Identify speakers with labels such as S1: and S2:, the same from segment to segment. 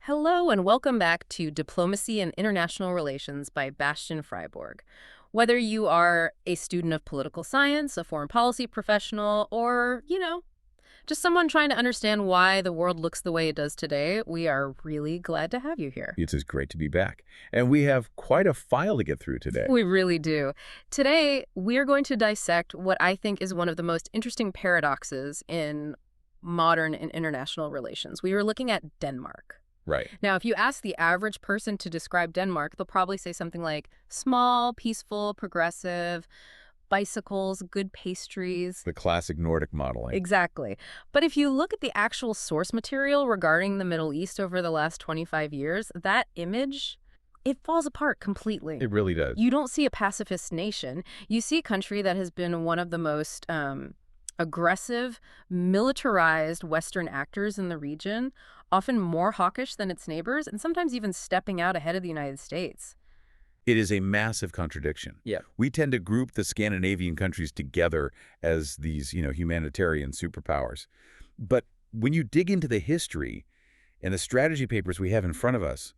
S1: Hello and welcome back to Diplomacy and International Relations by Bastian Freiburg. Whether you are a student of political science, a foreign policy professional, or, just someone trying to understand why the world looks the way it does today, we are really glad to have you here.
S2: It's just great to be back. And we have quite a file to get through today.
S1: We really do. Today, we are going to dissect what I think is one of the most interesting paradoxes in modern and international relations. We were looking at Denmark.
S2: Right.
S1: Now, if you ask the average person to describe Denmark, they'll probably say something like small, peaceful, progressive, bicycles, good pastries.
S2: The classic Nordic modeling.
S1: Exactly. But if you look at the actual source material regarding the Middle East over the last 25 years, that image, it falls apart completely.
S2: It really does.
S1: You don't see a pacifist nation. You see a country that has been one of the most aggressive, militarized Western actors in the region, often more hawkish than its neighbors, and sometimes even stepping out ahead of the United States.
S2: It is a massive contradiction.
S1: Yeah.
S2: We tend to group the Scandinavian countries together as these, humanitarian superpowers. But when you dig into the history and the strategy papers we have in front of us,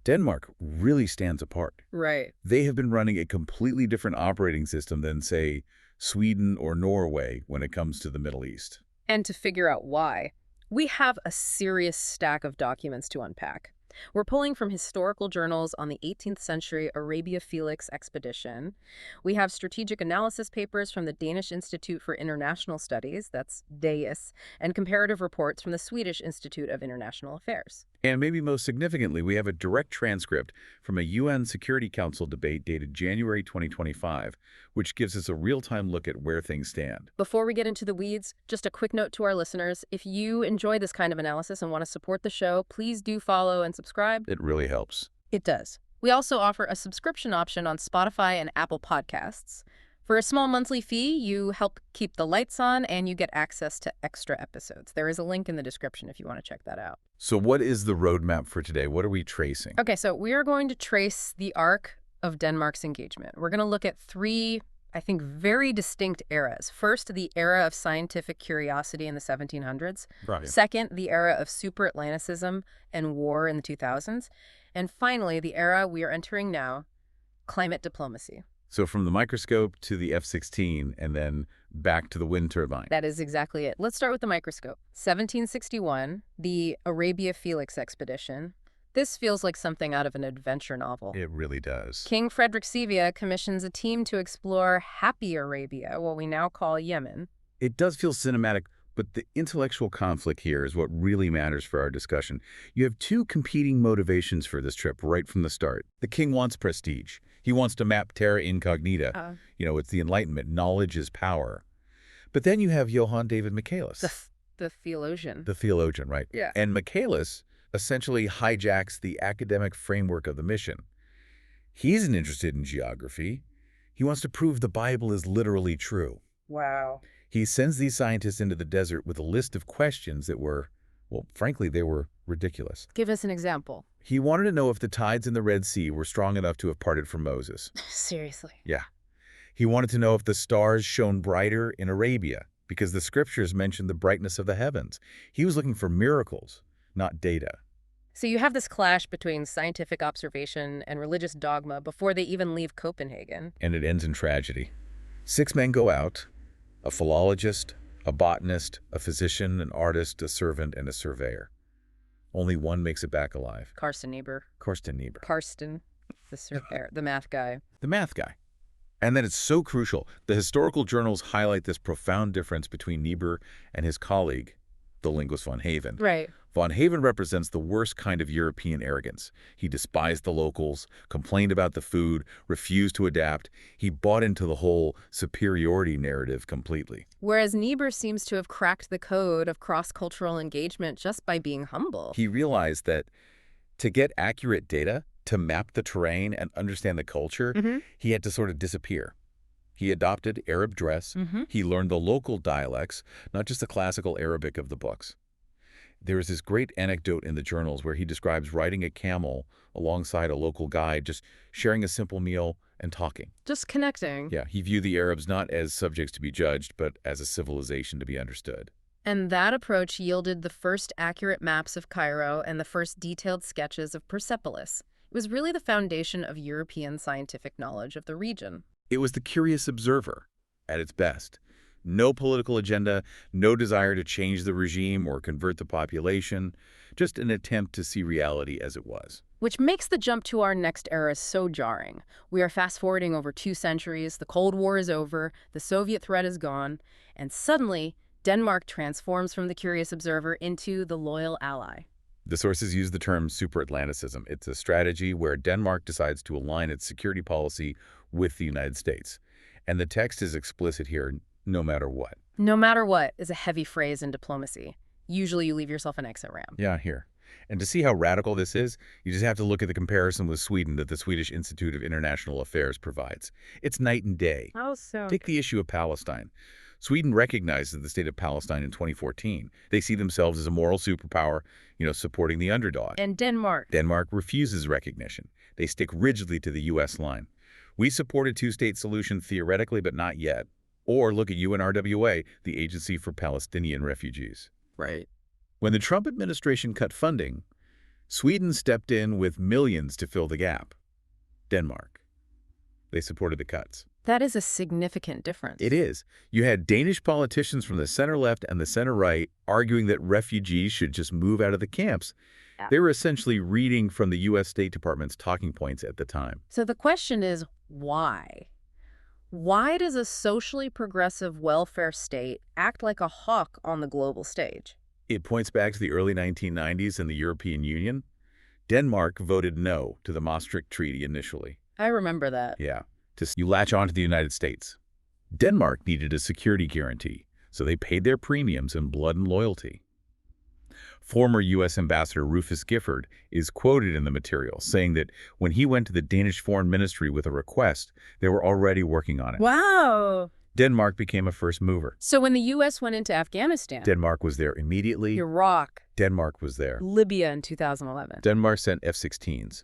S2: Denmark really stands apart.
S1: Right.
S2: They have been running a completely different operating system than, say, Sweden or Norway when it comes to the Middle East.
S1: And to figure out why, we have a serious stack of documents to unpack. We're pulling from historical journals on the 18th century Arabia Felix expedition. We have strategic analysis papers from the Danish Institute for International Studies, that's DAIS, and comparative reports from the Swedish Institute of International Affairs.
S2: And maybe most significantly, we have a direct transcript from a UN Security Council debate dated January 2025, which gives us a real-time look at where things stand.
S1: Before we get into the weeds, just a quick note to our listeners. If you enjoy this kind of analysis and want to support the show, please do follow and subscribe.
S2: It really helps.
S1: It does. We also offer a subscription option on Spotify and Apple Podcasts. For a small monthly fee, you help keep the lights on and you get access to extra episodes. There is a link in the description if you want to check that out.
S2: So what is the roadmap for today? What are we tracing?
S1: Okay, so we are going to trace the arc of Denmark's engagement. We're going to look at three, I think, very distinct eras. First, the era of scientific curiosity in the 1700s.
S2: Right.
S1: Second, the era of super-Atlanticism and war in the 2000s. And finally, the era we are entering now, climate diplomacy.
S2: So from the microscope to the F-16 and then back to the wind turbine.
S1: That is exactly it. Let's start with the microscope. 1761, the Arabia Felix expedition. This feels like something out of an adventure novel.
S2: It really does.
S1: King Frederick Sevilla commissions a team to explore Happy Arabia, what we now call Yemen.
S2: It does feel cinematic, but the intellectual conflict here is what really matters for our discussion. You have two competing motivations for this trip right from the start. The king wants prestige. He wants to map terra incognita. It's the Enlightenment. Knowledge is power. But then you have Johann David Michaelis.
S1: The theologian.
S2: The theologian, right?
S1: Yeah.
S2: And Michaelis essentially hijacks the academic framework of the mission. He isn't interested in geography. He wants to prove the Bible is literally true.
S1: Wow.
S2: He sends these scientists into the desert with a list of questions that were, well, frankly, they were ridiculous.
S1: Give us an example.
S2: He wanted to know if the tides in the Red Sea were strong enough to have parted from Moses.
S1: Seriously.
S2: Yeah. He wanted to know if the stars shone brighter in Arabia, because the scriptures mentioned the brightness of the heavens. He was looking for miracles, not data.
S1: So you have this clash between scientific observation and religious dogma before they even leave Copenhagen.
S2: And it ends in tragedy. 6 men go out, a philologist, a botanist, a physician, an artist, a servant, and a surveyor. Only one makes it back alive.
S1: Karsten Niebuhr.
S2: Karsten,
S1: the surveyor, the math guy.
S2: The math guy. And then it's so crucial. The historical journals highlight this profound difference between Niebuhr and his colleague, the linguist von Haven.
S1: Right.
S2: Von Haven represents the worst kind of European arrogance. He despised the locals, complained about the food, refused to adapt. He bought into the whole superiority narrative completely.
S1: Whereas Niebuhr seems to have cracked the code of cross-cultural engagement just by being humble.
S2: He realized that to get accurate data, to map the terrain and understand the culture, he had to sort of disappear. He adopted Arab dress. He learned the local dialects, not just the classical Arabic of the books. There is this great anecdote in the journals where he describes riding a camel alongside a local guide, just sharing a simple meal and talking.
S1: Just connecting.
S2: Yeah, he viewed the Arabs not as subjects to be judged, but as a civilization to be understood.
S1: And that approach yielded the first accurate maps of Cairo and the first detailed sketches of Persepolis. It was really the foundation of European scientific knowledge of the region.
S2: It was the curious observer at its best. No political agenda, no desire to change the regime or convert the population, just an attempt to see reality as it was.
S1: Which makes the jump to our next era so jarring. We are fast-forwarding over 2 centuries, the Cold War is over, the Soviet threat is gone, and suddenly, Denmark transforms from the curious observer into the loyal ally.
S2: The sources use the term super-Atlanticism. It's a strategy where Denmark decides to align its security policy with the United States. And the text is explicit here, no matter what.
S1: No matter what is a heavy phrase in diplomacy. Usually you leave yourself an exit ramp.
S2: Yeah, here. And to see how radical this is, you just have to look at the comparison with Sweden that the Swedish Institute of International Affairs provides. It's night and day.
S1: How so?
S2: Take the issue of Palestine. Sweden recognizes the state of Palestine in 2014. They see themselves as a moral superpower, supporting the underdog.
S1: And Denmark?
S2: Denmark refuses recognition. They stick rigidly to the U.S. line. We support a two-state solution theoretically, but not yet. Or look at UNRWA, the Agency for Palestinian Refugees.
S1: Right.
S2: When the Trump administration cut funding, Sweden stepped in with millions to fill the gap. Denmark. They supported the cuts.
S1: That is a significant difference.
S2: It is. You had Danish politicians from the center-left and the center-right arguing that refugees should just move out of the camps.
S1: Yeah.
S2: They were essentially reading from the U.S. State Department's talking points at the time.
S1: So the question is, why? Why does a socially progressive welfare state act like a hawk on the global stage?
S2: It points back to the early 1990s and the European Union. Denmark voted no to the Maastricht Treaty initially.
S1: I remember that.
S2: Yeah. You latch on to the United States. Denmark needed a security guarantee, so they paid their premiums in blood and loyalty. Former U.S. Ambassador Rufus Gifford is quoted in the material, saying that when he went to the Danish Foreign Ministry with a request, they were already working on it.
S1: Wow!
S2: Denmark became a first mover.
S1: So when the U.S. went into Afghanistan,
S2: Denmark was there immediately.
S1: Iraq,
S2: Denmark was there.
S1: Libya in 2011.
S2: Denmark sent F-16s.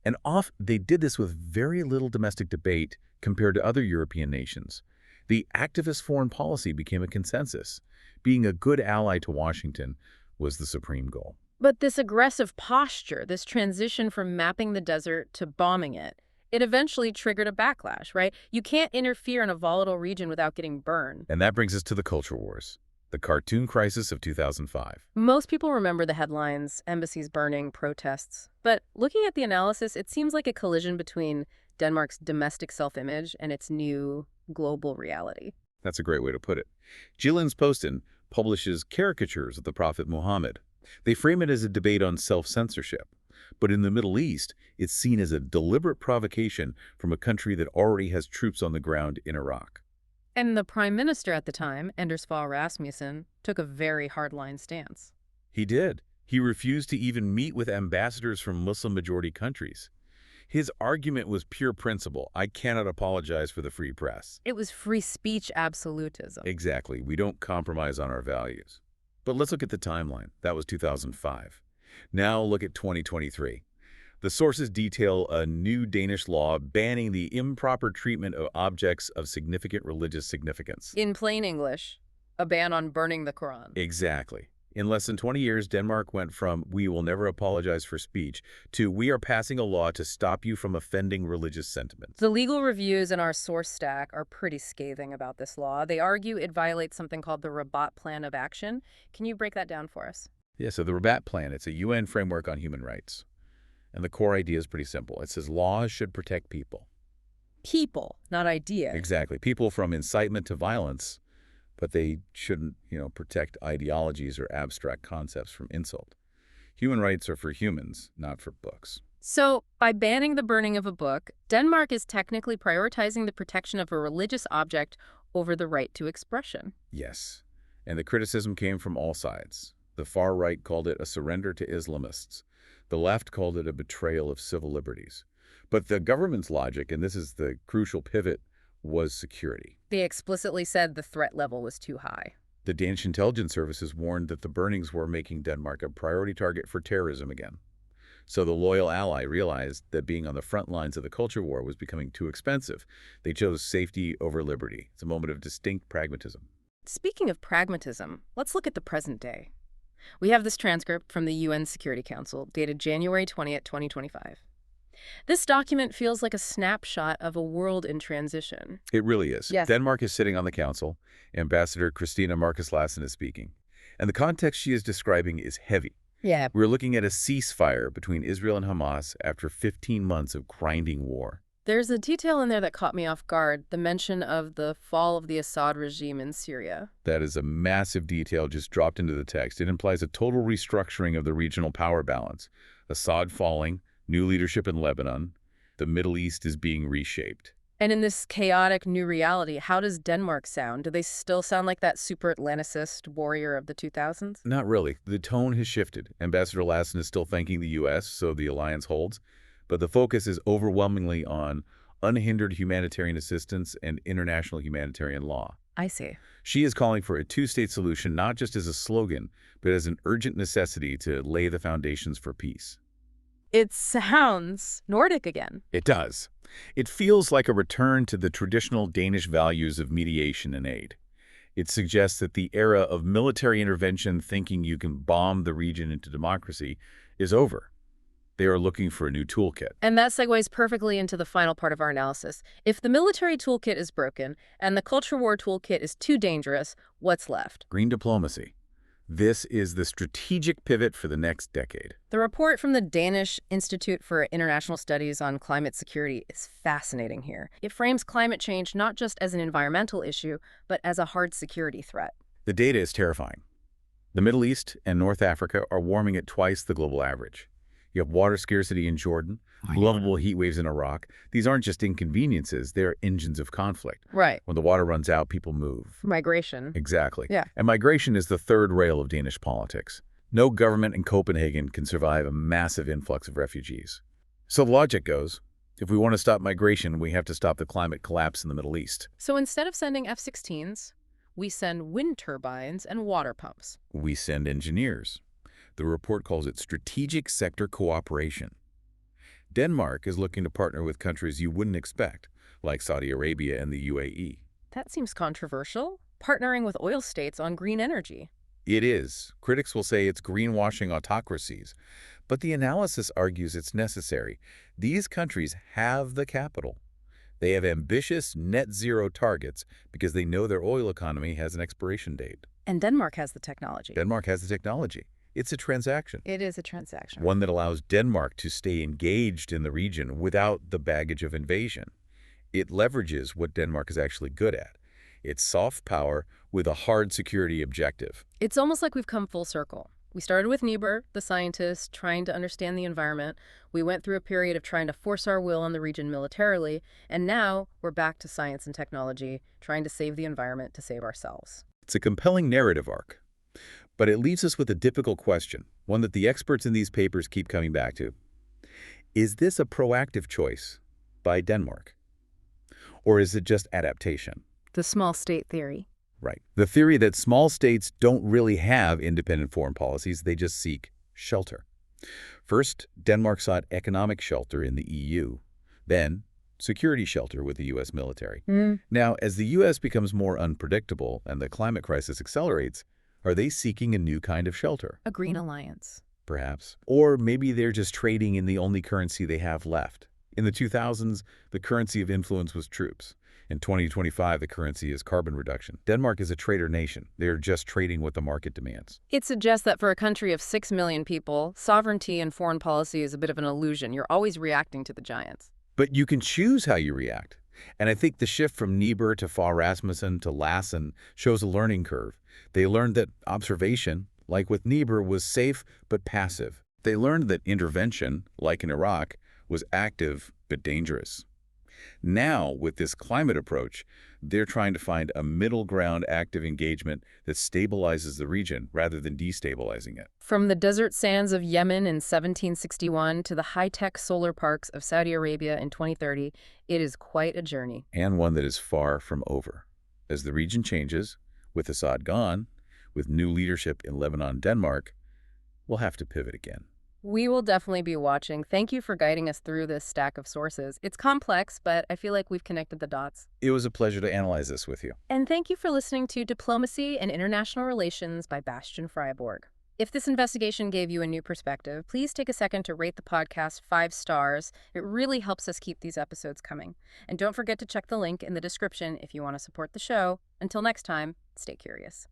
S2: And they did this with very little domestic debate compared to other European nations. The activist foreign policy became a consensus. Being a good ally to Washington was the supreme goal.
S1: But this aggressive posture, this transition from mapping the desert to bombing it eventually triggered a backlash, right? You can't interfere in a volatile region without getting burned.
S2: And that brings us to the culture wars. The cartoon crisis of 2005.
S1: Most people remember the headlines, embassies burning, protests. But looking at the analysis, it seems like a collision between Denmark's domestic self-image and its new global reality.
S2: That's a great way to put it. Jyllands-Posten publishes caricatures of the Prophet Muhammad. They frame it as a debate on self-censorship. But in the Middle East, it's seen as a deliberate provocation from a country that already has troops on the ground in Iraq.
S1: And the prime minister at the time, Anders Fogh Rasmussen, took a very hardline stance.
S2: He did. He refused to even meet with ambassadors from Muslim-majority countries. His argument was pure principle. I cannot apologize for the free press.
S1: It was free speech absolutism.
S2: Exactly. We don't compromise on our values. But let's look at the timeline. That was 2005. Now look at 2023. The sources detail a new Danish law banning the improper treatment of objects of significant religious significance.
S1: In plain English, a ban on burning the Quran.
S2: Exactly. In less than 20 years, Denmark went from "we will never apologize for speech" to "we are passing a law to stop you from offending religious sentiments."
S1: The legal reviews in our source stack are pretty scathing about this law. They argue it violates something called the Rabat Plan of Action. Can you break that down for us?
S2: Yeah, so the Rabat Plan, it's a UN framework on human rights. And the core idea is pretty simple. It says laws should protect people.
S1: People, not ideas.
S2: Exactly. People from incitement to violence, but they shouldn't, protect ideologies or abstract concepts from insult. Human rights are for humans, not for books.
S1: So, by banning the burning of a book, Denmark is technically prioritizing the protection of a religious object over the right to expression.
S2: Yes. And the criticism came from all sides. The far right called it a surrender to Islamists. The left called it a betrayal of civil liberties. But the government's logic, and this is the crucial pivot, was security.
S1: They explicitly said the threat level was too high.
S2: The Danish intelligence services warned that the burnings were making Denmark a priority target for terrorism again. So the loyal ally realized that being on the front lines of the culture war was becoming too expensive. They chose safety over liberty. It's a moment of distinct pragmatism.
S1: Speaking of pragmatism, let's look at the present day. We have this transcript from the UN Security Council, dated January 20th, 2025. This document feels like a snapshot of a world in transition.
S2: It really is.
S1: Yes.
S2: Denmark is sitting on the council. Ambassador Christina Marcus Lassen is speaking. And the context she is describing is heavy.
S1: Yeah.
S2: We're looking at a ceasefire between Israel and Hamas after 15 months of grinding war.
S1: There's a detail in there that caught me off guard, the mention of the fall of the Assad regime in Syria.
S2: That is a massive detail just dropped into the text. It implies a total restructuring of the regional power balance. Assad falling, new leadership in Lebanon. The Middle East is being reshaped.
S1: And in this chaotic new reality, how does Denmark sound? Do they still sound like that super Atlanticist warrior of the 2000s?
S2: Not really. The tone has shifted. Ambassador Lassen is still thanking the U.S., so the alliance holds. But the focus is overwhelmingly on unhindered humanitarian assistance and international humanitarian law.
S1: I see.
S2: She is calling for a two-state solution not just as a slogan, but as an urgent necessity to lay the foundations for peace.
S1: It sounds Nordic again.
S2: It does. It feels like a return to the traditional Danish values of mediation and aid. It suggests that the era of military intervention thinking you can bomb the region into democracy is over. They are looking for a new toolkit.
S1: And that segues perfectly into the final part of our analysis. If the military toolkit is broken and the culture war toolkit is too dangerous, what's left?
S2: Green diplomacy. This is the strategic pivot for the next decade.
S1: The report from the Danish Institute for International Studies on Climate Security is fascinating here. It frames climate change not just as an environmental issue, but as a hard security threat.
S2: The data is terrifying. The Middle East and North Africa are warming at twice the global average. You have water scarcity in Jordan, lovable heat waves in Iraq. These aren't just inconveniences, they're engines of conflict.
S1: Right.
S2: When the water runs out, people move.
S1: Migration.
S2: Exactly.
S1: Yeah.
S2: And migration is the third rail of Danish politics. No government in Copenhagen can survive a massive influx of refugees. So the logic goes, if we want to stop migration, we have to stop the climate collapse in the Middle East.
S1: So instead of sending F-16s, we send wind turbines and water pumps.
S2: We send engineers. The report calls it strategic sector cooperation. Denmark is looking to partner with countries you wouldn't expect, like Saudi Arabia and the UAE.
S1: That seems controversial. Partnering with oil states on green energy.
S2: It is. Critics will say it's greenwashing autocracies, but the analysis argues it's necessary. These countries have the capital. They have ambitious net zero targets because they know their oil economy has an expiration date.
S1: And Denmark has the technology.
S2: Denmark has the technology. It's a transaction.
S1: It is a transaction.
S2: One that allows Denmark to stay engaged in the region without the baggage of invasion. It leverages what Denmark is actually good at. It's soft power with a hard security objective.
S1: It's almost like we've come full circle. We started with Niebuhr, the scientist, trying to understand the environment. We went through a period of trying to force our will on the region militarily, and now we're back to science and technology, trying to save the environment to save ourselves.
S2: It's a compelling narrative arc. But it leaves us with a difficult question, one that the experts in these papers keep coming back to. Is this a proactive choice by Denmark? Or is it just adaptation?
S1: The small state theory.
S2: Right. The theory that small states don't really have independent foreign policies, they just seek shelter. First, Denmark sought economic shelter in the EU. Then, security shelter with the U.S. military. Now, as the U.S. becomes more unpredictable and the climate crisis accelerates, are they seeking a new kind of shelter?
S1: A green alliance.
S2: Perhaps. Or maybe they're just trading in the only currency they have left. In the 2000s, the currency of influence was troops. In 2025, the currency is carbon reduction. Denmark is a trader nation. They're just trading what the market demands.
S1: It suggests that for a country of 6 million people, sovereignty and foreign policy is a bit of an illusion. You're always reacting to the giants.
S2: But you can choose how you react. And I think the shift from Niebuhr to Fogh Rasmussen to Lassen shows a learning curve. They learned that observation, like with Niebuhr, was safe but passive. They learned that intervention, like in Iraq, was active but dangerous. Now, with this climate approach, they're trying to find a middle ground active engagement that stabilizes the region rather than destabilizing it.
S1: From the desert sands of Yemen in 1761 to the high-tech solar parks of Saudi Arabia in 2030, it is quite a journey.
S2: And one that is far from over. As the region changes, with Assad gone, with new leadership in Lebanon and Denmark, we'll have to pivot again.
S1: We will definitely be watching. Thank you for guiding us through this stack of sources. It's complex, but I feel like we've connected the dots.
S2: It was a pleasure to analyze this with you.
S1: And thank you for listening to Diplomacy and International Relations by Bastian Freiburg. If this investigation gave you a new perspective, please take a second to rate the podcast 5 stars. It really helps us keep these episodes coming. And don't forget to check the link in the description if you want to support the show. Until next time, stay curious.